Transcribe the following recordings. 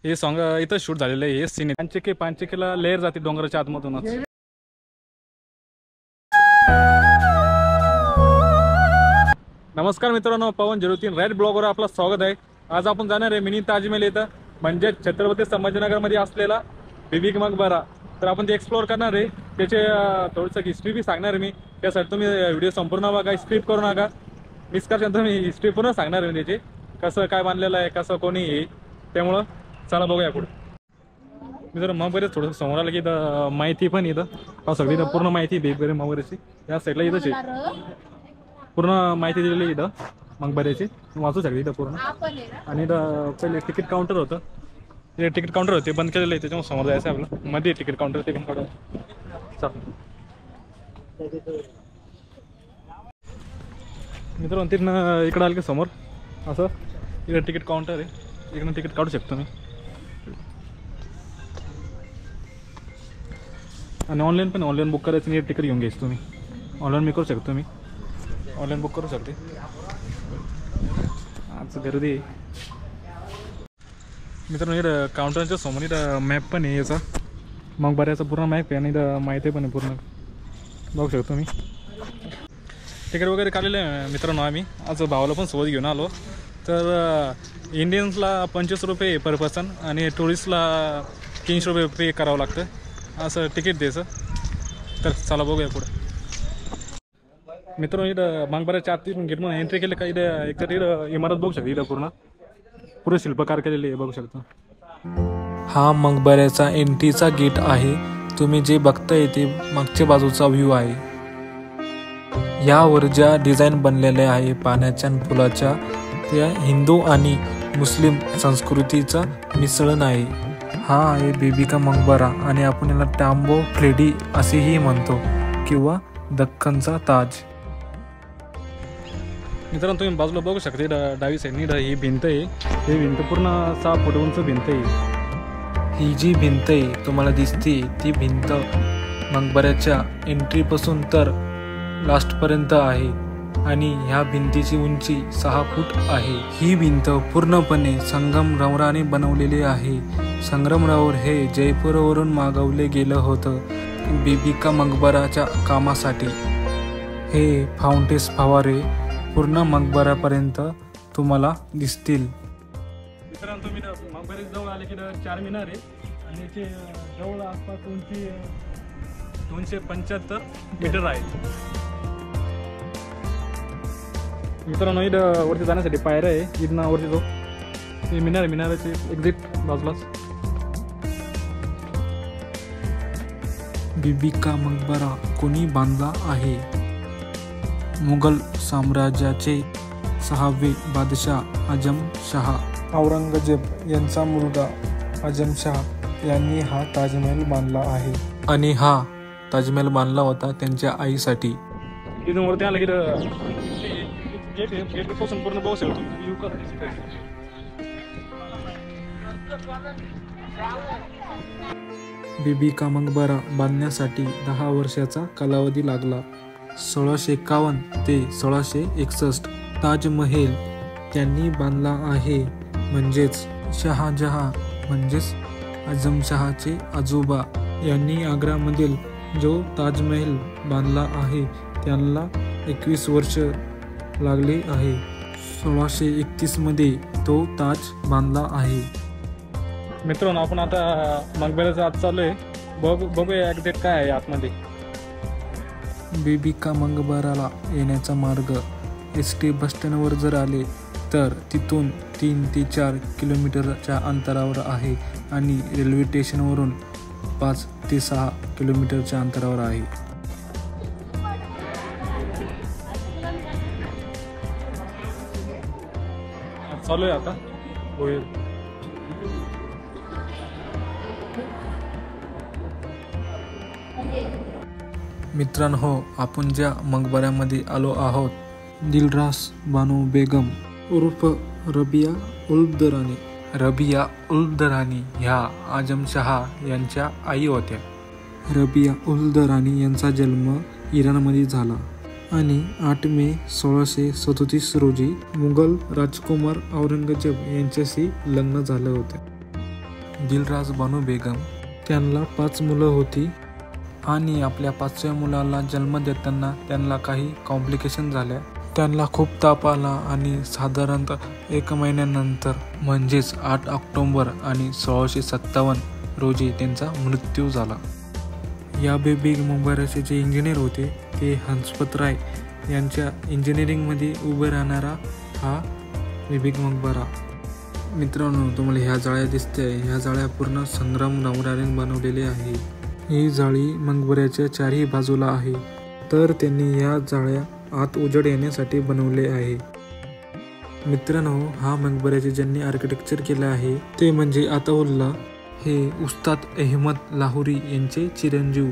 हे सॉन्ग इथं शूट झालेलं आहे. हे सीन पांचेकीला लेअर जाते डोंगराच्या आतमधूनच. नमस्कार मित्रांनो, पवन 03 राईट ब्लॉगवर आपलं स्वागत आहे. आज आपण जाणार आहे मिनी ताजमहल इथं, म्हणजे छत्रपती संभाजीनगरमध्ये असलेला बीबी का मकबरा. तर आपण ते एक्सप्लोअर करणार आहे. त्याचे थोडंसं हिस्ट्री बी सांगणार आहे मी. त्यासाठी तुम्ही व्हिडिओ संपूर्ण बघा, स्किप करू नका. मिस करशाल तर मी हिस्ट्री पूर्ण सांगणार आहे त्याची, कसं काय बांधलेलं आहे, कसं कोणी आहे. त्यामुळं चला बघूया पुढे. मी जर मकबऱ्यात थोडंसं समोर आलं की इथं माहिती पण इथं पाहू शकते. इथं पूर्ण माहिती बीबी मकबऱ्याची या साईडला इथंच पूर्ण माहिती दिलेली इथं मकबऱ्याची, वाचू शकते इथं पूर्ण. आणि इथं पहिले तिकीट काउंटर होतं, ते तिकीट काउंटर होते बंद केलेलं आहे. त्याच्यामुळे समोर जायचं आहे आपलं. मध्ये तिकीट काउंटर चल मित्रांनो. तिथनं इकडं आलं की समोर असं इकडं तिकीट काउंटर आहे. इकडनं तिकीट काढू शकतो मी. आणि ऑनलाईन बुक करायचं नाही, तिकीट घेऊन घ्यायचं तुम्ही. ऑनलाईन मी करू शकतो, मी ऑनलाईन बुक करू शकते. आज गर्दी मित्रांनो. इथं काउंटरच्या समोर इथं मॅप पण आहे याचा, मकबऱ्याचा पूर्ण मॅप आहे. आणि इथं माहिती पण आहे पूर्ण, बघू शकतो मी. तिकीट वगैरे काढलेलं आहे मित्रांनो. आम्ही आज भावाला पण सोबत घेऊन आलो. तर इंडियन्सला 25 रुपये पर पर्सन आणि टुरिस्टला 300 रुपये पे करावं लागतं, असं तिकीट द्यायचं. तर चला बघूया पुढे. मित्रांनो इथं मकबऱ्याच्या आत गेट म्हणून एंट्री केलं का इथं एकतर इथं इमारत बघू शकते. इथं पुरे शिल्पकार केलेली आहे, बघू शकतो. हा मकबऱ्याचा एंट्रीचा गेट आहे. तुम्ही जे बघताय ते मागच्या बाजूचा व्ह्यू आहे. यावर ज्या डिझाईन बनलेल्या आहे पाण्याच्या फुलाच्या, त्या हिंदू आणि मुस्लिम संस्कृतीचा मिसळण आहे. हा आहे बीबी का मकबरा आणि आपण याला टांबो फ्लेडी असेही म्हणतो किंवा दख्खनचा ताज. मित्रांनो तुम्ही बाजूला बघू शकता, इथं डावी साईडनी ही भिंत आहे. ही भिंत पूर्ण 6 फूट उंच भिंत आहे. ही जी भिंत आहे तुम्हाला दिसते, ती भिंत मकबऱ्याच्या एंट्रीपासून तर लास्टपर्यंत आहे. आणि ह्या भिंतीची उंची 6 फूट आहे. ही भिंत पूर्णपणे संगमरवराने बनवलेली आहे. संगमरवर हे जयपूरवरून मागवले गेलं होतं बीबी का मकबराच्या कामासाठी. हे फाउंटेस फवारे पूर्ण मकबऱ्यापर्यंत तुम्हाला दिसतील. मित्रांनो तुम्ही मकबऱ्याच्या जवळ आले की 4 मिनार आहे आणि याचे जवळ आसपास उंची 275 मीटर आहे. मित्रांनो इथं वरती जाण्यासाठी पायऱ्या आहे. इथं वरती जो हे मिनाराची एक्झिट बाजूलाच. बीबी का मकबरा कोणी बांधला आहे? मुघल साम्राज्याचे 6वे बादशाह आजम शाह औरंगजेब यांचा मुलगा आजम शाह यांनी हा ताजमहल बांधला आहे. आणि हा ताजमहल बांधला होता त्यांच्या आईसाठी. इथून वरती आलं की गेट पासून पूर्ण बघू शकतो. बीबी का मकबरा बांधण्यासाठी 10 वर्षाचा कालावधी लागला. 1651 ते 1661 ताजमहल त्यांनी बांधला आहे. म्हणजेच शहाजहा म्हणजेच आझमशहाचे आजोबा यांनी आग्रामधील जो ताजमहल बांधला आहे त्यांना 21 वर्ष लागले आहे. 1631 मध्ये तो ताज बांधला आहे. मित्रांनो आपण आता मकबऱ्याच्या आत चालू आहे. बघूया एक्झॅक्ट काय आहे आतमध्ये. बीबी का मकबराला येण्याचा मार्ग ST बस स्टँडवर जर आले तर तिथून 3 ते 4 किलोमीटरच्या अंतरावर आहे आणि रेल्वे स्टेशनवरून 5 ते 6 किलोमीटरच्या अंतरावर आहे. चालू आहे आता. मित्रांनो आपण ज्या मकबऱ्यामध्ये आलो आहोत, दिलरास बानो बेगम उर्फ रबिया उल दरानी ह्या आझमशहा यांच्या आई होत्या. रबिया उल दरानी यांचा जन्म इराणमध्ये झाला आणि 8 मे 1637 रोजी मुघल राजकुमार औरंगजेब यांच्याशी लग्न झालं होतं. दिलराज बानो बेगम. त्यांना 5 मुलं होती आणि आपल्या 5व्या मुलाला जन्म देताना त्यांना काही कॉम्प्लिकेशन झाल्या. त्यांना खूप ताप आला आणि साधारणतः 1 महिन्यानंतर म्हणजेच 8 ऑक्टोबर आणि 1657 रोजी त्यांचा मृत्यू झाला. या बेबी मकबऱ्याचे जे इंजिनियर होते ते हंसपत राय यांच्या इंजिनिअरिंगमध्ये उभं राहणारा हा बेबी मकबरा. मित्रांनो, तुम्हाला ह्या जाळ्या दिसते, ह्या जाळ्या पूर्ण संग्राम नवराऱ्याने बनवलेले आहे. ही जाळी मकबऱ्याच्या 4ही बाजूला आहे. तर त्यांनी ह्या जाळ्या आत उजेड येण्यासाठी बनवले आहे. मित्रांनो, हा मकबऱ्याचे ज्यांनी आर्किटेक्चर केलं आहे ते म्हणजे अताउल्ला. हे उस्ताद अहमद लाहोरी यांचे चिरंजीव.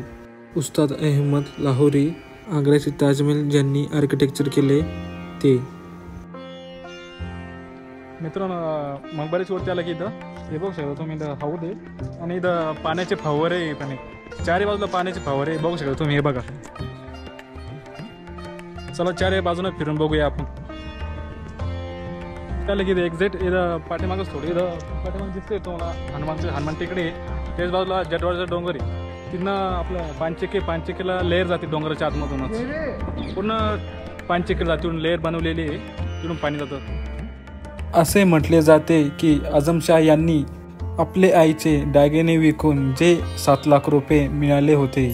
उस्ताद अहमद लाहोरी आग्र्याचे ताजमहल ज्यांनी आर्किटेक्चर केले ते. मित्रांनो, मकबऱ्याची वरती आला की इथं हे बघू शकता तुम्ही, इथं हौद आहे आणि इथं पाण्याचे फवारे पण आहे. 4ही बाजूला पाण्याचे फवारे बघू शकता तुम्ही. हे बघा, चला 4ही बाजूने फिरून बघूया आपण. त्याला की एक्झॅक्ट इथं पाठीमागच थोडी इथं पाठीमाग दिसते तुम्हाला हनुमान टेकडे. त्याच बाजूला जटवाडचा डोंगर आहे. तिथनं आपलं पानचेकीला लेअर जाते डोंगराच्या आतमधूनच. पूर्ण पानचेकी जातीवरून लेअर बनवलेली आहे, तिथून पाणी जातं. असे म्हटले जाते की आझमशाह यांनी आपले आईचे दागिने विकून जे 7 लाख रुपये मिळाले होते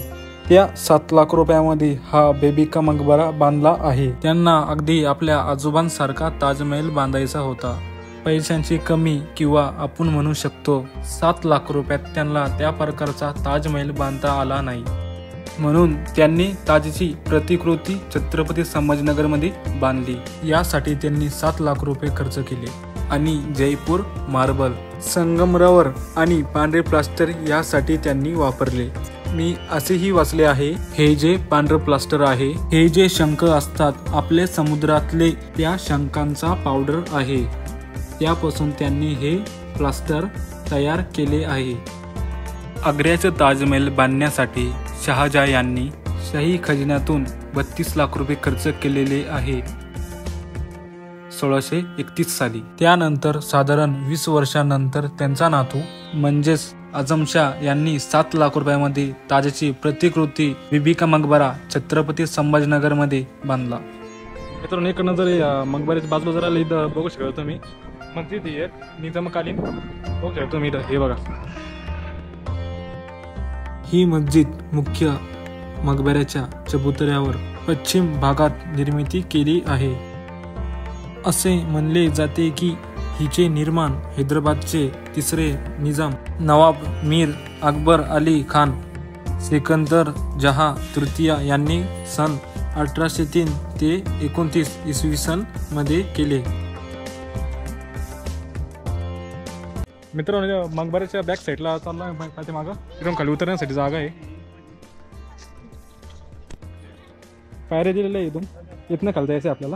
त्या 7 लाख रुपयामध्ये हा बेबी का मकबरा बांधला आहे. त्यांना अगदी आपल्या आजोबांसारखा ताजमहल बांधायचा होता. पैशांची कमी किंवा आपण म्हणू शकतो 7 लाख रुपयात त्यांना त्या प्रकारचा ताजमहल बांधता आला नाही. म्हणून त्यांनी ताजची प्रतिकृती छत्रपती संभाजीनगरमध्ये बांधली. यासाठी त्यांनी 7 लाख रुपये खर्च केले. आणि जयपूर मार्बल, संगमरवर आणि पांढरे प्लास्टर यासाठी त्यांनी वापरले. मी असेही वाचले आहे, हे जे पांढरं प्लास्टर आहे हे जे शंख असतात आपले समुद्रातले त्या शंखांचा पावडर आहे. त्यापासून त्यांनी हे प्लास्टर तयार केले आहे. आग्र्याचं ताजमहल बांधण्यासाठी शहाजहा यांनी शाही खजिन्यातून 32 लाख रुपये खर्च केलेले आहे 1631 साली. त्यानंतर साधारण 20 वर्षांनंतर त्यांचा नातू म्हणजेच आझमशाह यांनी 7 लाख रुपयामध्ये ताजची प्रतिकृती बीबी का मकबरा छत्रपती संभाजीनगरमध्ये बांधला. मित्रांनो, इकडनं जर मकबऱ्याच्या बाजूला जरा इथं बघू शकता तुम्ही मस्जिद आहे निजामकालीन. बघू शकता तुम्ही इथं, हे बघा. ही मस्जिद मुख्य मकबऱ्याच्या चबुतऱ्यावर पश्चिम भागात निर्मिती केली आहे. असे म्हणले जाते की हिचे निर्माण हैदराबादचे 3रे निजाम नवाब मीर अकबर अली खान सिकंदर जहा तृतीय यांनी सन 1803 ते 29 इसवी सन मध्ये केले. मित्रांनो, मकबऱ्याच्या बॅक साईडला चालला पाठीमागं इकडून खाली उतरण्यासाठी जागा आहे. पायऱ्या दिलेल्या आहे, इथनं खाली जायचं आहे आपल्याला.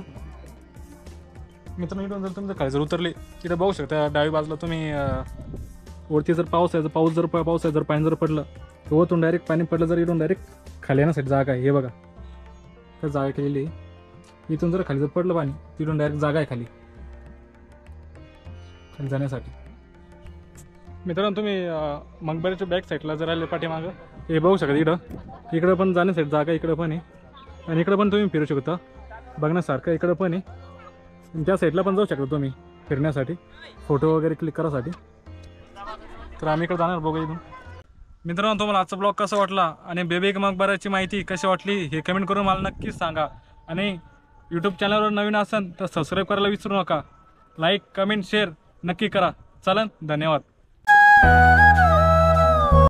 मित्रांनो, इकडून जर तुम्ही खाली जर उतरले तिथं बघू शकता डावी बाजूला तुम्ही वरती जर पाऊस आहे, पाणी जर पडलं तर वरतून डायरेक्ट पाणी पडलं जर इकडून डायरेक्ट खाली येण्यासाठी जागा आहे. हे बघा, तर जागा केलेली आहे. इथून जर खाली जर पडलं पाणी तिथून डायरेक्ट जागा आहे खाली जाण्यासाठी. मित्रांनो, तुम्ही मकबऱ्याच्या बॅक साईडला जर आले पाठीमागं हे बघू शकता. इकडं पण जाण्यासाठी जागा इकडं पण आहे आणि इकडं पण तुम्ही फिरू शकता बघण्यासारखं. इकडं पण आहे आणि त्या साईडला पण जाऊ शकता तुम्ही फिरण्यासाठी, फोटो वगैरे क्लिक करायसाठी. तर आम्ही इकडं जाणार बघू इथून. मित्रांनो, तुम्हाला आजचा ब्लॉग कसा वाटला आणि बेबी मकबऱ्याची माहिती कशी वाटली हे कमेंट करून मला नक्कीच सांगा. आणि यूट्यूब चॅनलवर नवीन असाल तर सबस्क्राईब करायला विसरू नका. लाईक, कमेंट, शेअर नक्की करा. चला, धन्यवाद.